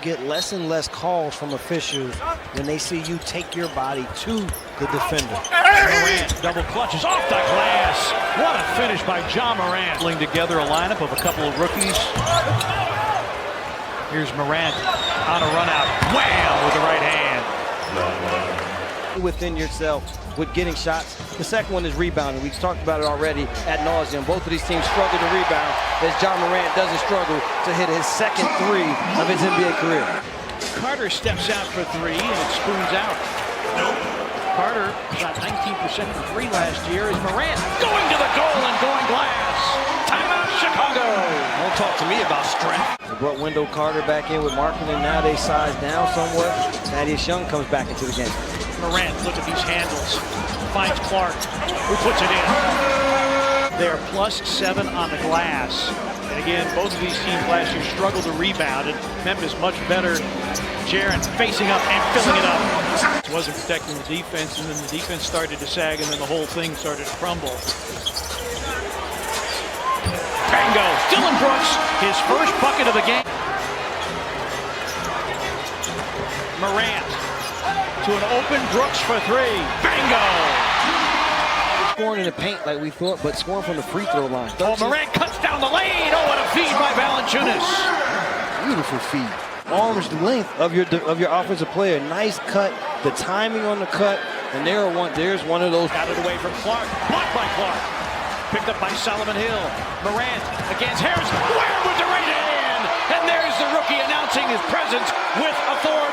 get less and less calls from officials when they see you take your body to the defender. Morant double clutches off the glass. What a finish by Ja Morant. Pulling together a lineup of a couple of rookies. Here's Morant on a run out. Wham! With the right hand. Within yourself with getting shots. The second one is rebounding. We've talked about it already ad nauseum. Both of these teams struggle to rebound as Ja Morant doesn't struggle to hit his second three of his NBA career. Carter steps out for three and it spoons out. Carter shot 19% from three last year as Morant going to the goal and going glass. Timeout Chicago. Don't talk to me about strength. They brought Wendell Carter back in with Markin, and now they size down somewhat. Thaddeus Young comes back into the game. Morant, look at these handles. Finds Clark, who puts it in. They're +7 on the glass. And again, both of these teams last year struggled to rebound, and Memphis much better. Jaren facing up and filling it up. Wasn't protecting the defense, and then the defense started to sag, and then the whole thing started to crumble. Bingo! Dylan Brooks, his first bucket of the game. Morant to an open Brooks for three. Bingo! Scoring in the paint like we thought, but scoring from the free throw line. Oh, Morant cuts down the lane. Oh, what a feed by Valanciunas. Beautiful feed. Arm's length of your offensive player. Nice cut. The timing on the cut. And there's one of those. Got it away from Clark. Blocked by Clark. Picked up by Solomon Hill. Morant against Harris. Where with the right hand? And there's the rookie announcing his presence with authority.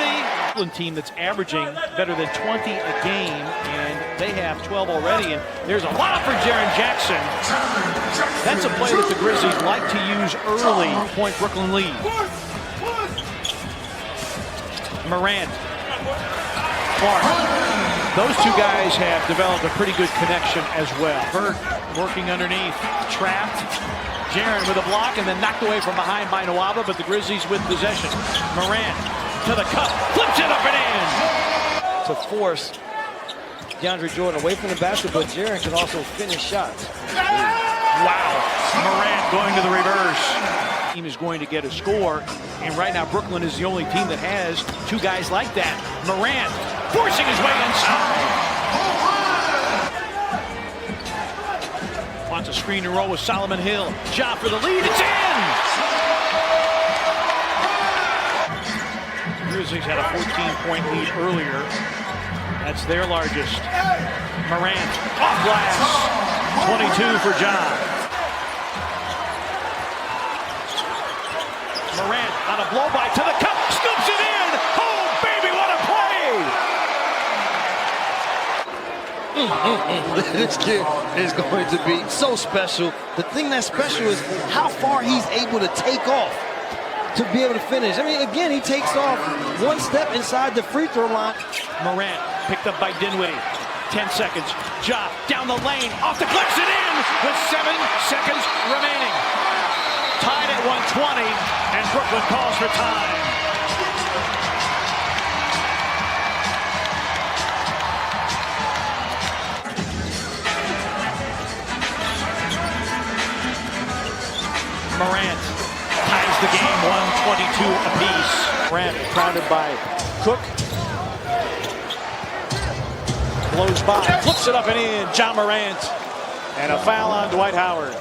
Team that's averaging better than 20 a game, and they have 12 already. And there's a lot for Jaren Jackson. That's a play that the Grizzlies like to use early. Point Brooklyn lead. Morant. Clark. Those two guys have developed a pretty good connection as well. Hurt working underneath. Trapped. Jaren with a block and then knocked away from behind by Nwaba, but the Grizzlies with possession. Morant to the cup. Flips it up and in. To force DeAndre Jordan away from the basket, but Jaren can also finish shots. Wow. Morant going to the reverse. Team is going to get a score, and right now Brooklyn is the only team that has two guys like that. Morant forcing his way inside. Wants a screen and roll with Solomon Hill. Ja for the lead. It's in! The Grizzlies had a 14-point lead earlier. That's their largest. Morant off glass. 22 for Ja. Morant on a blow-by to the cup, scoops it in! Oh, baby, what a play! This kid is going to be so special. The thing that's special is how far he's able to take off to be able to finish. I mean, again, he takes off one step inside the free throw line. Morant picked up by Dinwiddie. 10 seconds. Ja down the lane, off the clips and in with 7 seconds remaining. Tied at 120, and Brooklyn calls for time. Morant ties the game 122 apiece. Morant crowded by Cook. Blows by, flips it up and in. Ja Morant. And a foul on Dwight Howard.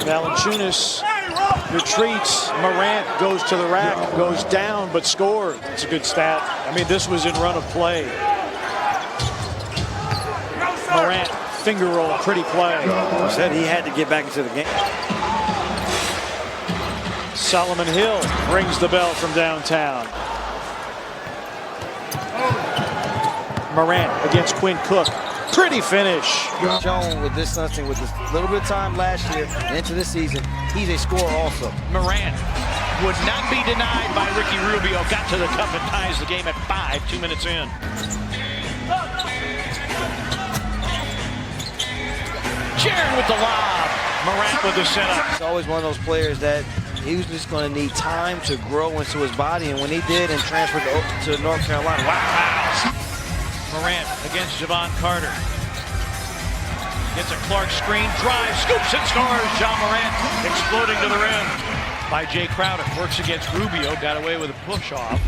Valanciunas retreats. Morant goes to the rack, goes down, but scores. It's a good stat. I mean, this was in run of play. Morant, finger roll, pretty play. Said he had to get back into the game. Solomon Hill rings the bell from downtown. Morant against Quinn Cook. Pretty finish. Shown with this something with this little bit of time last year and into this season, he's a scorer also. Morant would not be denied by Ricky Rubio. Got to the cup and ties the game at 5, 2 minutes in. Jaren with the lob. Morant with the setup. He's always one of those players that he was just going to need time to grow into his body, and when he did and transferred to North Carolina, wow. Morant against Javon Carter. Gets a Clark screen, drives, scoops and scores. Ja Morant exploding to the rim. by Jay Crowder. Works against Rubio. Got away with a push-off.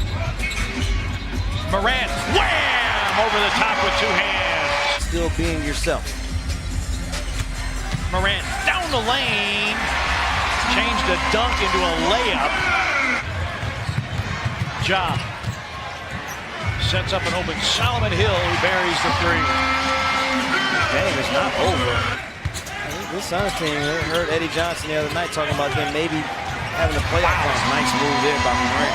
Morant, wham! Over the top with two hands. Still being yourself. Morant down the lane. Changed a dunk into a layup. Ja sets up an open Solomon Hill, who buries the three. Game is not over. This Suns team heard Eddie Johnson the other night talking about them maybe having a playoff run. Nice move there by Morant.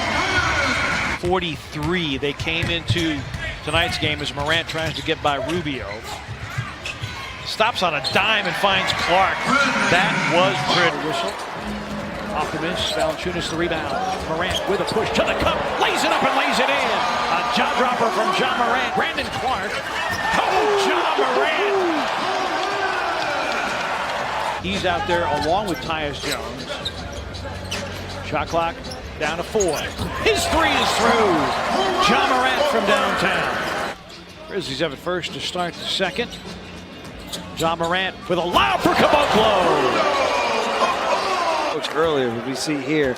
43. They came into tonight's game as Morant tries to get by Rubio. Stops on a dime and finds Clark. That was pretty. Whistle. Off the bench, Valanciunas the rebound. Morant with a push to the cup, lays it up and lays it in. A jaw dropper from Ja Morant. Brandon Clark. Oh, Ja Morant! He's out there along with Tyus Jones. Shot clock down to 4. His three is through. Ja Morant from downtown. Grizzlies have it first to start the second. Ja Morant with a lob for Caboclo. Earlier, we see here,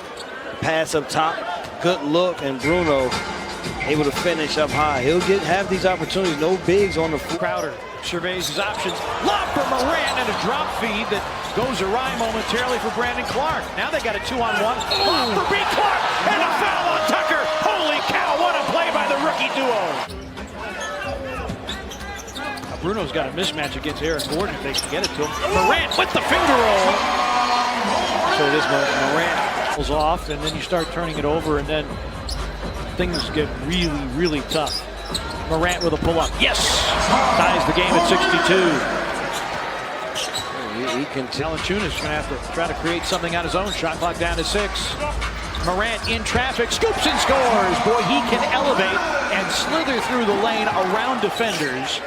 pass up top, good look, and Bruno able to finish up high. He'll have these opportunities. No bigs on the floor. Crowder surveys his options. Lob for Morant and a drop feed that goes awry momentarily for Brandon Clark. Now they got a 2-on-1. Lob for B. Clark and a foul on Tucker. Holy cow, what a play by the rookie duo. Bruno's got a mismatch against Eric Gordon if they can get it to him. Morant with the finger roll. So this Morant pulls off, and then you start turning it over, and then things get really, really tough. Morant with a pull-up. Yes! Ties the game at 62. He can Valanciunas is going to have to try to create something on his own. Shot clock down to 6. Morant in traffic, scoops and scores. Boy, he can elevate and slither through the lane around defenders.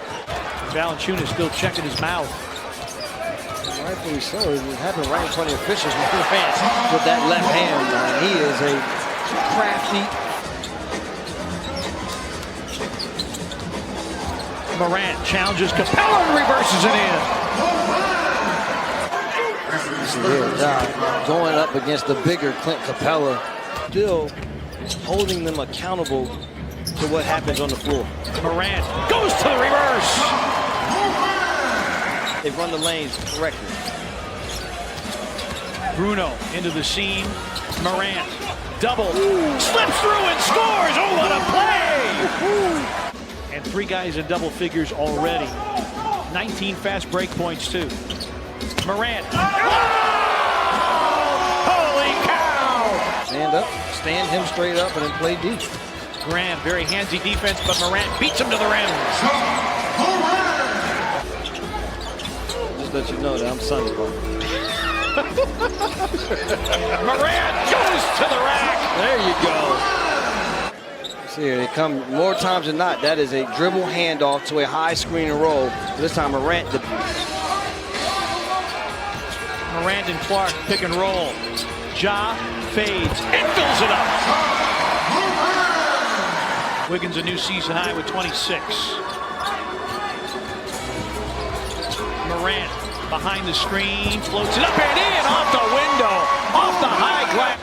Valanciunas still checking his mouth. Rightfully so. It happened right in front of the officials with that left hand. He is a crafty. Morant challenges Capella and reverses it in. Going up against the bigger Clint Capella, still holding them accountable to what happens on the floor. Morant goes to the reverse. They run the lanes correctly. Bruno into the seam. Morant double. Slips through and scores. Oh, what a play! And 3 guys in double figures already. 19 fast break points, too. Morant. Oh! Holy cow! Stand up, stand him straight up, and then play deep. Graham, very handsy defense, but Morant beats him to the rim. Just let you know that I'm Sunny, bro. Morant goes to the rack. There you go. See here, they come more times than not. That is a dribble handoff to a high screen and roll. This time Morant. Morant and Clark pick and roll. Ja fades and fills it up. Wiggins a new season high with 26. Morant behind the screen, floats it up and in, off the window, off the high glass.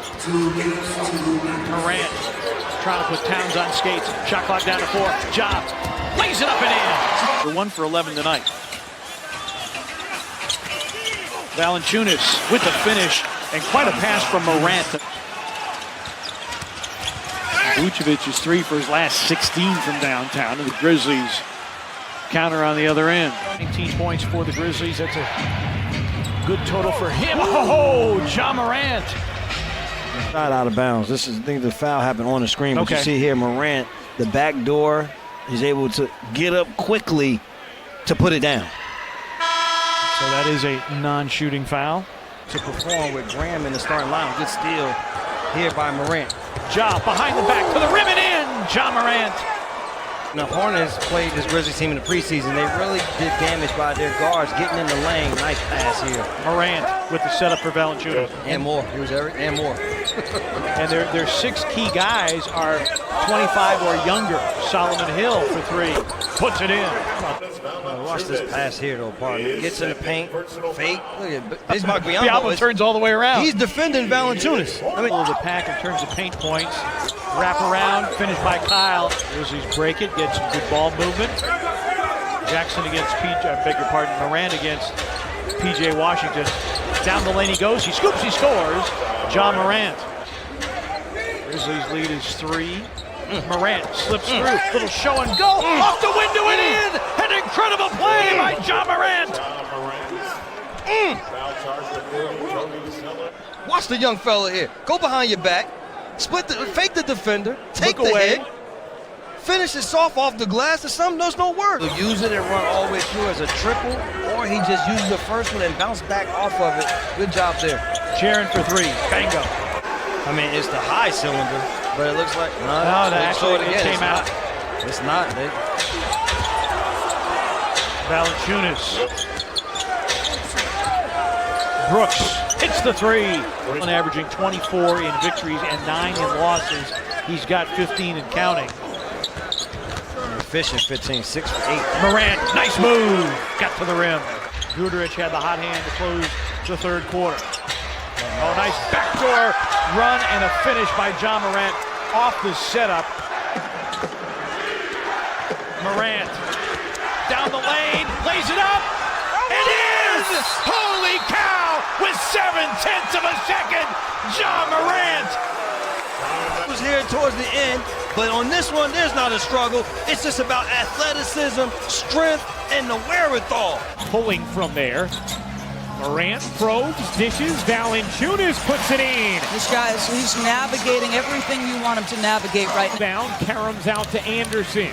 Morant trying to put Towns on skates. Shot clock down to 4. Ja lays it up and in. We're 1 for 11 tonight. Valanciunas with the finish and quite a pass from Morant. Vucevic's 3 for his last 16 from downtown, and the Grizzlies counter on the other end. 19 points for the Grizzlies. That's a good total for him. Oh, Ja Morant. Shot out of bounds. This is, I think the foul happened on the screen. But you see here, Morant, the back door, is able to get up quickly to put it down. So that is a non-shooting foul. To perform with Graham in the starting lineup. Good steal here by Morant. Ja behind the back to the rim and in. Ja Morant. Now, Hornets played this Grizzlies team in the preseason. They really did damage by their guards getting in the lane. Nice pass here. Morant with the setup for Valanciunas. And more. Here's Eric. And more. And their 6 key guys are 25 or younger. Solomon Hill for 3. Puts it in. Watch this pass here, though, partner. Gets in the paint, fake. Look at this. Biombo turns all the way around. He's defending Valanciunas. The pack in terms of paint points. Wrap around, finished by Kyle. Grizzlies break it, get some good ball movement. Jackson against Morant against PJ Washington. Down the lane he goes, he scoops, he scores. John Morant. Grizzlies lead is 3. Morant slips through, little show and go, off the window and in! An incredible play by John Morant! Watch the young fella here. Go behind your back, fake the defender, take the hit, finish it soft off the glass, and there's no word. He'll use it and run all the way through as a triple, or he just uses the first one and bounce back off of it. Good job there. Sharon for 3, bango. I mean, it's the high cylinder, but it looks like it came out. It's not. Valanciunas. Brooks hits the 3. And averaging 24 in victories and 9 in losses. He's got 15 and counting. Efficient 15, 6 for 8. Morant, nice move. Got to the rim. Goodrich had the hot hand to close the third quarter. Oh, nice backdoor run and a finish by John Morant off the setup. Morant down the lane, lays it up, and is! Holy cow! With 7/10 of a second, John Morant! Was here towards the end, but on this one, there's not a struggle. It's just about athleticism, strength, and the wherewithal. Pulling from there. Morant probes, dishes, Valanciunas puts it in. This guy he's navigating everything you want him to navigate right now. Down, Karam's out to Anderson.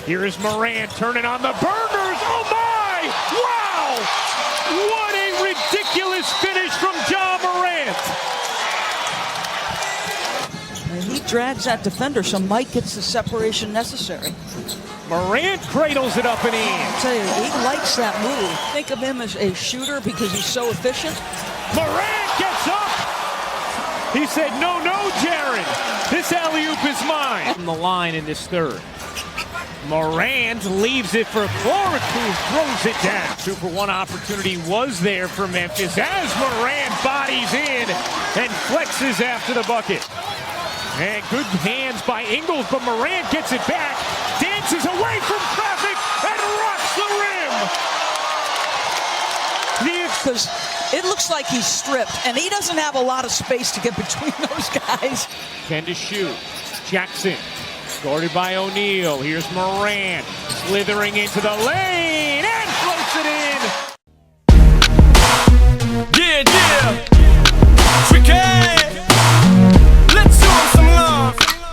Here is Morant turning on the burners. Oh my! Wow! What a ridiculous finish from John Morant. And he drags that defender, so Mike gets the separation necessary. Morant cradles it up and in. I'll tell you, he likes that move. Think of him as a shooter because he's so efficient. Morant gets up. He said, no, Jaren. This alley-oop is mine. From the line in this third. Morant leaves it for Clark, who throws it down. 2-for-1 opportunity was there for Memphis as Morant bodies in and flexes after the bucket. And good hands by Ingles, but Morant gets it back, dances away from traffic, and rocks the rim. Because it looks like he's stripped, and he doesn't have a lot of space to get between those guys. 10 to shoot. Jackson, guarded by O'Neal. Here's Morant, slithering into the lane.